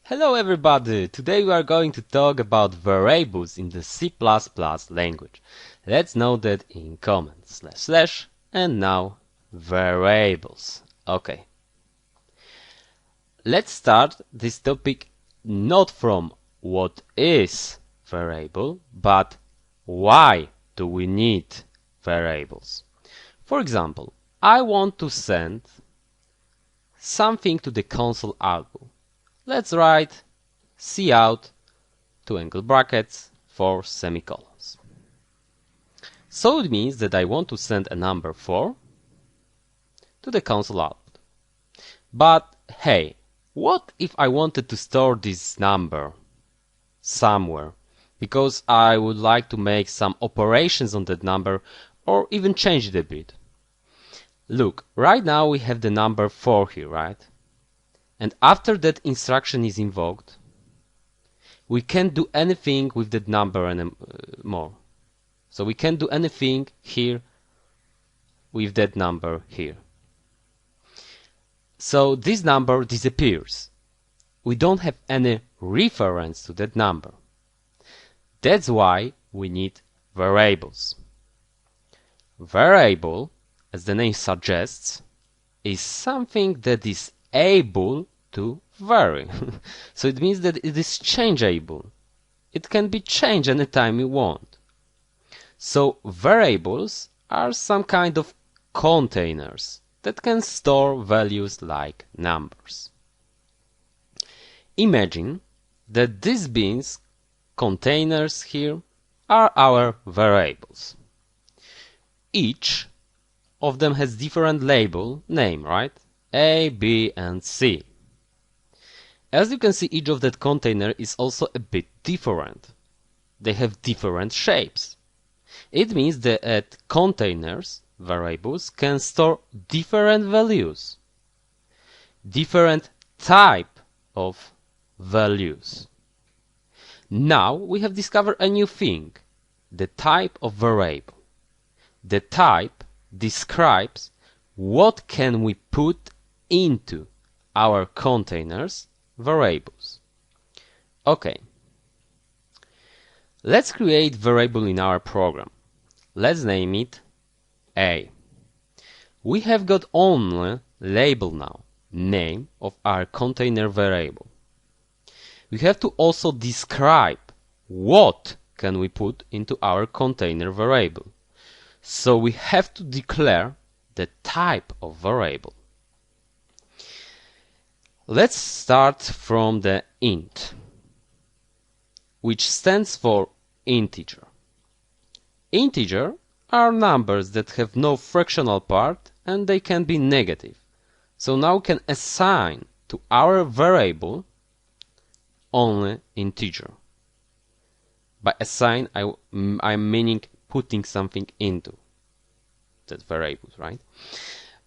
Hello everybody! Today we are going to talk about variables in the C++ language. Let's note that in comments / and now variables. Okay. Let's start this topic not from what is variable, but why do we need variables. For example, I want to send something to the console output. Let's write cout 2 angle brackets 4 semicolons. So it means that I want to send a number 4 to the console output. But hey, what if I wanted to store this number somewhere? Because I would like to make some operations on that number or even change it a bit. Look, right now we have the number 4 here, right? And after that instruction is invoked, we can't do anything with that number anymore. So we can't do anything here with that number here. So this number disappears. We don't have any reference to that number. That's why we need variables. Variable, as the name suggests, is something that is able to vary. So it means that it is changeable. It can be changed anytime you want. So variables are some kind of containers that can store values like numbers. Imagine that these beans containers here are our variables. Each of them has different label name, right? A, B, and C. As you can see, each of that container is also a bit different. They have different shapes. It means that containers, variables, can store different values, different type of values. Now we have discovered a new thing, the type of variable. The type describes what can we put into our containers variables. Okay, let's create variable in our program. Let's name it A. We have got only label now, name of our container variable. We have to also describe what can we put into our container variable. So we have to declare the type of variable. Let's start from the int, which stands for integer. Integer are numbers that have no fractional part and they can be negative. So now we can assign to our variable only integer. By assign, I'm meaning putting something into that variable, right?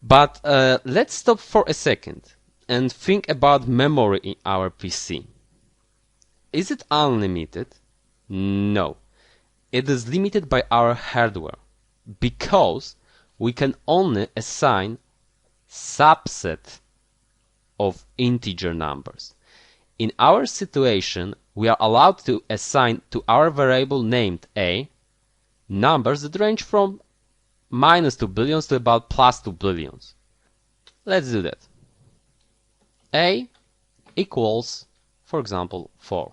But let's stop for a second and think about memory in our PC. Is it unlimited? No. It is limited by our hardware because we can only assign subset of integer numbers. In our situation, we are allowed to assign to our variable named A numbers that range from -2 billions to about +2 billions. Let's do that. A equals, for example, 4.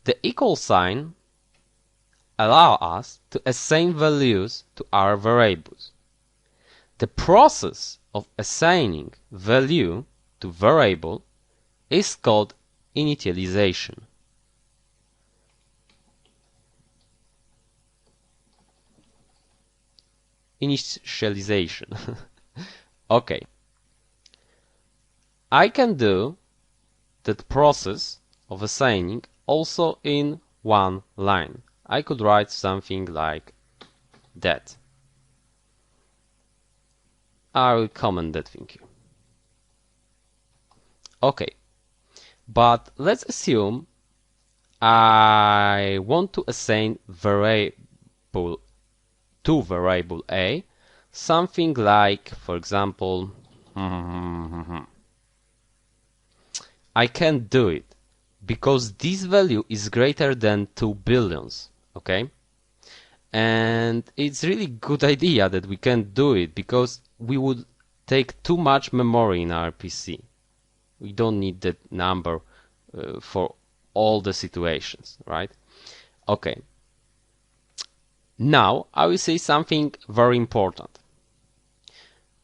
The equal sign allows us to assign values to our variables. The process of assigning value to variable is called initialization. Okay. I can do that process of assigning also in one line. I could write something like that. I will comment that thing here. Okay, but let's assume I want to assign variable to variable A something like, for example, I can't do it because this value is greater than 2 billions, okay? And it's really good idea that we can do it because we would take too much memory in our PC. We don't need that number for all the situations, right? Okay. Now I will say something very important.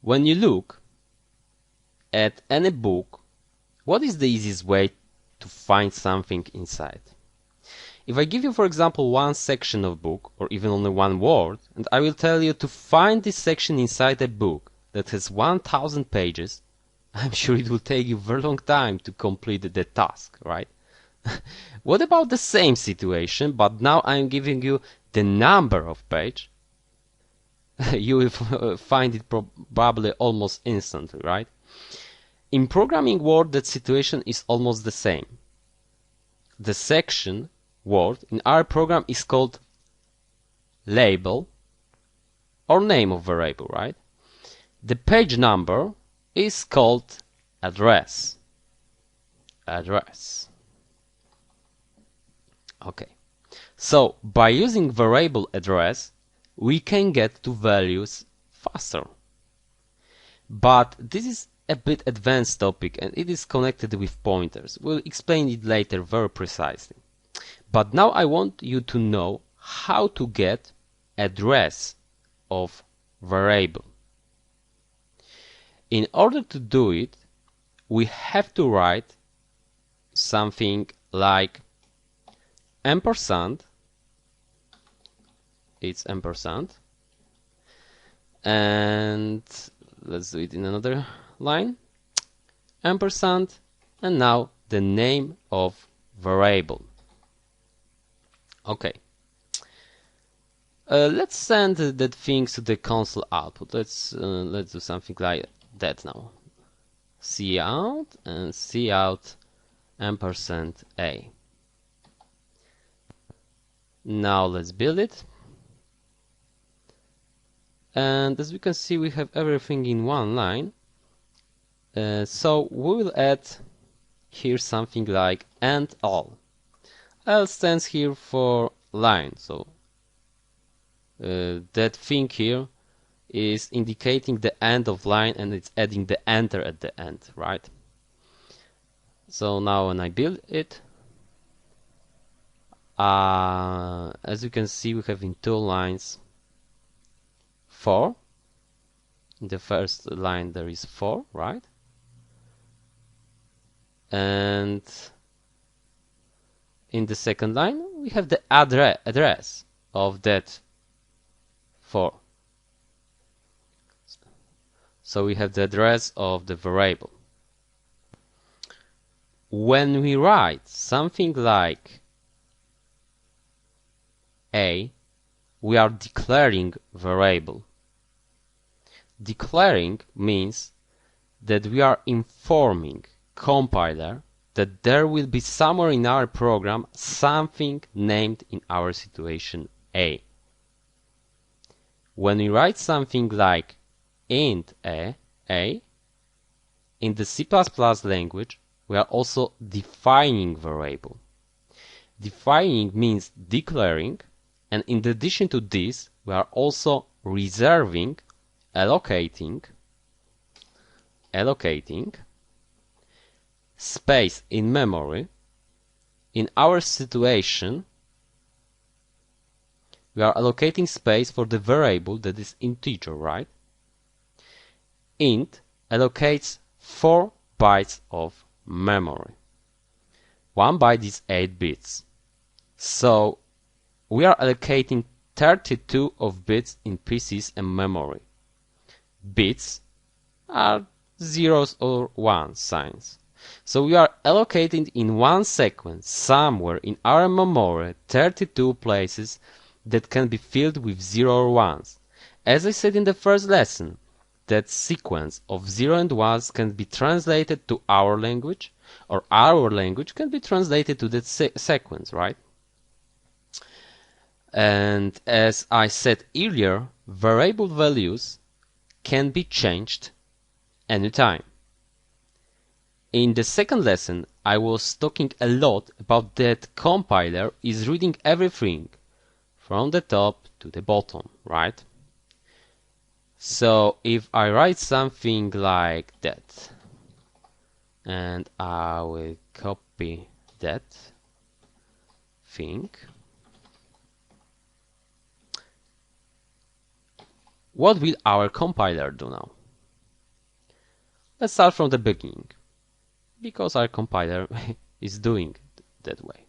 When you look at any book, what is the easiest way to find something inside? If I give you, for example, one section of book, or even only one word, and I will tell you to find this section inside a book that has 1000 pages, I'm sure it will take you a very long time to complete the task, right? What about the same situation, but now I'm giving you the number of page? You will find it probably almost instantly, right? In programming world, that situation is almost the same. The section word in our program is called label or name of variable, right? The page number is called address. Okay. So by using variable address, we can get to values faster. But this is a bit advanced topic and it is connected with pointers. We'll explain it later very precisely. But now I want you to know how to get address of variable. In order to do it, we have to write something like ampersand. It's ampersand. And let's do it in another line. Ampersand, and now the name of variable. Okay. Let's send that things to the console output. Let's do something like that now. Cout and cout ampersand a. Now let's build it. And as we can see, we have everything in one line. So we will add here something like and all. L stands here for line, so that thing here is indicating the end of line and it's adding the enter at the end, right? So now when I build it, as you can see, we have in 2 lines 4. In the first line there is 4, right? And in the second line we have the address of that 4. So we have the address of the variable. When we write something like a, we are declaring variable. Declaring means that we are informing compiler that there will be somewhere in our program something named in our situation a. When we write something like int a, in the C++ language, we are also defining variable. Defining means declaring, and in addition to this, we are also reserving, allocating space in memory. In our situation, we are allocating space for the variable that is integer, right? Int allocates 4 bytes of memory. 1 byte is 8 bits. So we are allocating 32 of bits in PCs and memory. Bits are zeros or one signs. So we are allocating in one sequence somewhere in our memory 32 places that can be filled with 0 or 1s. As I said in the first lesson, that sequence of 0 and 1s can be translated to our language, or our language can be translated to that sequence, right? And as I said earlier, variable values can be changed anytime. In the second lesson, I was talking a lot about that compiler is reading everything from the top to the bottom, right? So if I write something like that, and I will copy that thing, what will our compiler do now? Let's start from the beginning, because our compiler is doing it that way.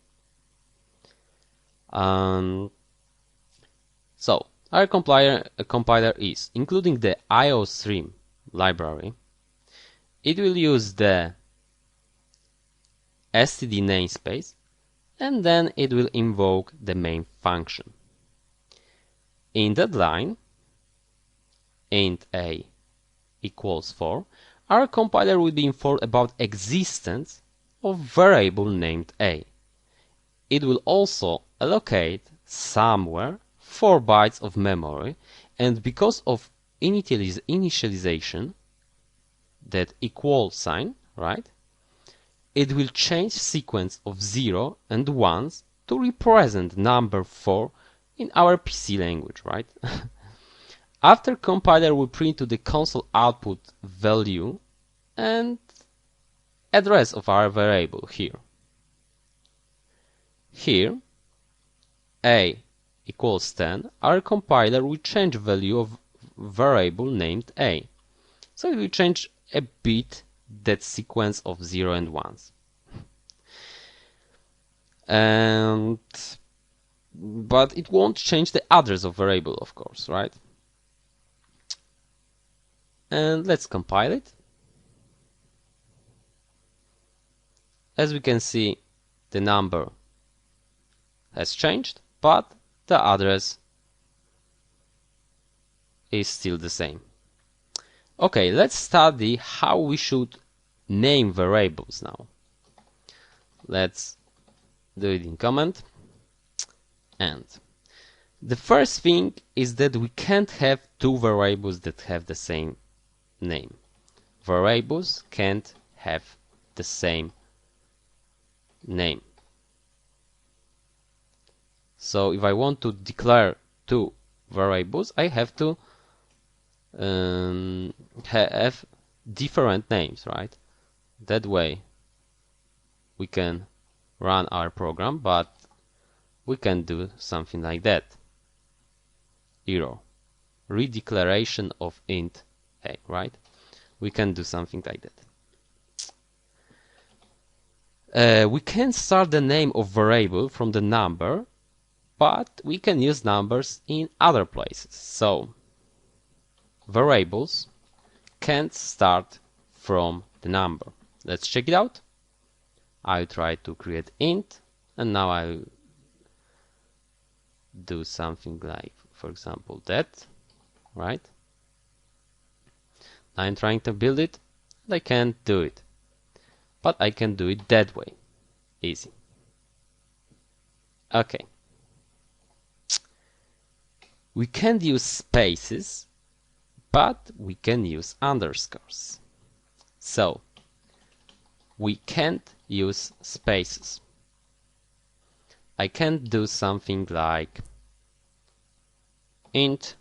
So our compiler is including the IOStream library. It will use the std namespace, and then it will invoke the main function. In that line, int a equals 4, our compiler will be informed about existence of variable named a. It will also allocate somewhere 4 bytes of memory, and because of initialization, that equal sign, right? It will change sequence of 0 and 1s to represent number 4 in our PC language, right? After compiler will print to the console output value and address of our variable here. Here, a equals 10, our compiler will change value of variable named a. So it will change a bit that sequence of 0 and 1s. But it won't change the address of variable, of course, right? And let's compile it. As we can see, the number has changed, but the address is still the same. Okay, let's study how we should name variables now. Let's do it in comment. And the first thing is that we can't have two variables that have the same name. Variables can't have the same name. So if I want to declare two variables, I have to have different names, right? That way we can run our program, but we can do something like that. Error. Redeclaration of int a, right? We can do something like that. We can start the name of variable from the number, but we can use numbers in other places. So variables can't start from the number. Let's check it out. I'll try to create int, and now I'll do something like, for example, that, right? I'm trying to build it, and I can't do it. But I can do it that way. Easy. Okay. We can't use spaces, but we can use underscores. So, we can't use spaces. I can do something like int,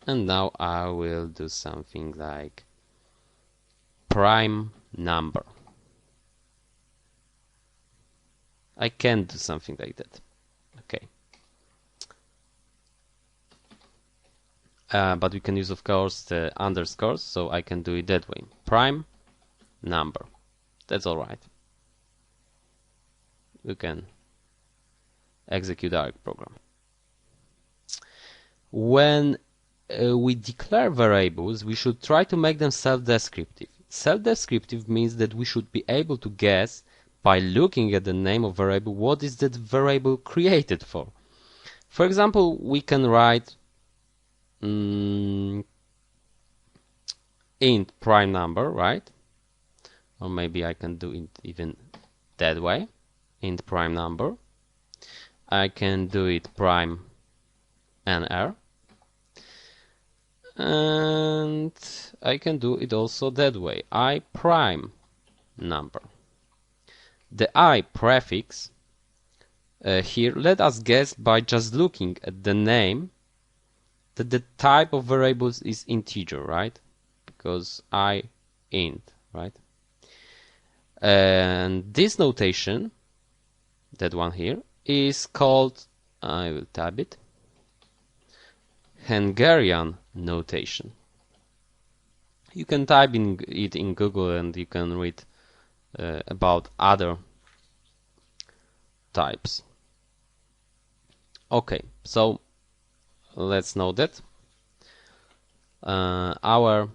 and now I will do something like prime number. I can do something like that. Okay. But we can use, of course, the underscores, so I can do it that way. Prime number. That's all right. We can execute our program. When we declare variables, we should try to make them self-descriptive. Self-descriptive means that we should be able to guess by looking at the name of variable what is that variable created for. For example, we can write int prime number, right? Or maybe I can do it even that way, int prime number. I can do it prime nr, and I can do it also that way, I prime number. The I prefix here, let us guess by just looking at the name that the type of variables is integer, right? Because I int, right? And this notation, that one here, is called, I will tab it, Hungarian notation. You can type it in Google and you can read about other types. Okay, so let's know that our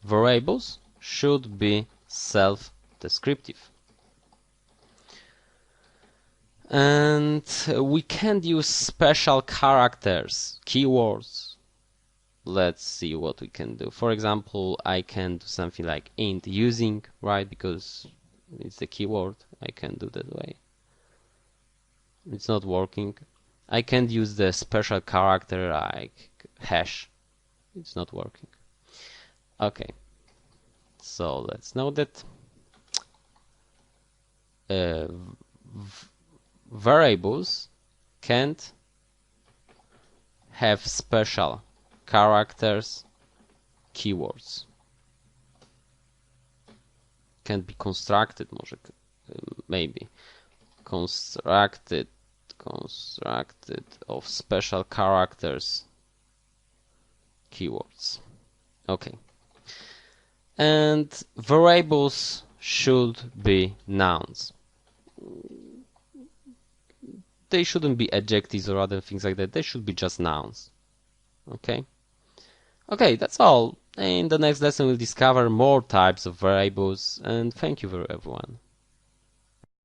variables should be self-descriptive. And we can't use special characters, keywords. Let's see what we can do. For example, I can do something like int using, right? Because it's the keyword. I can do that way. It's not working. I can't use the special character like hash. It's not working. Okay. So let's know that variables can't have special characters, keywords. Can't be constructed, maybe. Constructed of special characters, keywords. Okay. And variables should be nouns. They shouldn't be adjectives or other things like that. They should be just nouns. Okay? Okay, that's all. In the next lesson we'll discover more types of variables, and thank you everyone.